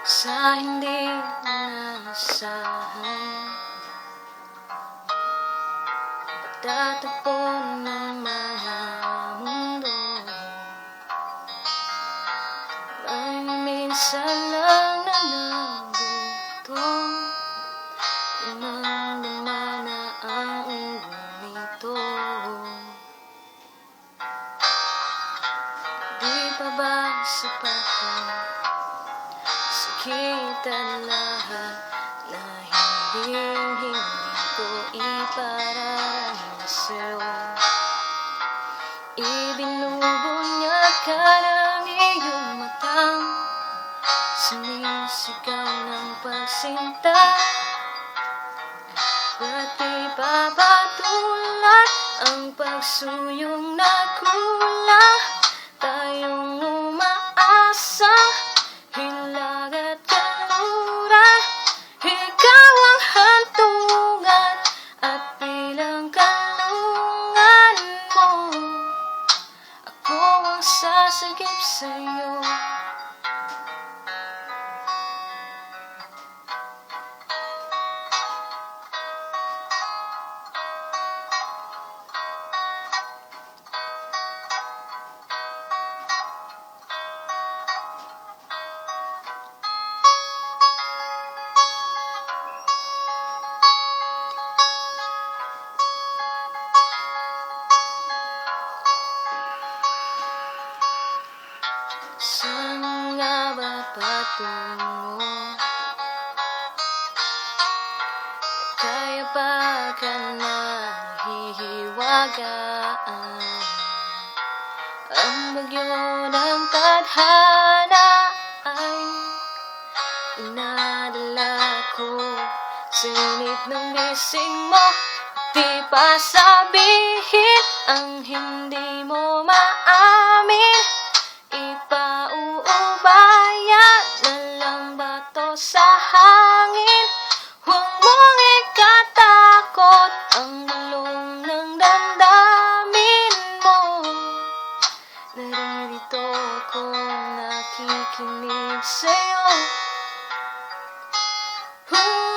sa hindi inaasahan. Pagtatagpo ng mga mundo, may minsan lang na nagutom, lumang-luma na ang ulo nito. Di pa ba sapat ang sakit at lahat na hindi ko ipararami sa'yo? Ibinubunyag ka ng iyong matang, sumisigaw ng pagsinta, ba't ipapatulan ang pagsuyong na kulang? Tayong umaasa, hilag at kaluran, ikaw ang hantungan at bilang kalungan mo, ako ang sasagip sa'yo. Saan nga ba patungo? Kaya ba ka nahihiwagaan? Ang bagyo ng tadhana ay inadala ko sa init ng bising mo. Di pa sabihin ang hindi mo maamin, ipauubaya na lang ba to sa hangin? Huwag mong ikatakot ang bulong ng damdamin mo. Naririto ko nakikinig sa'yo. Ooh.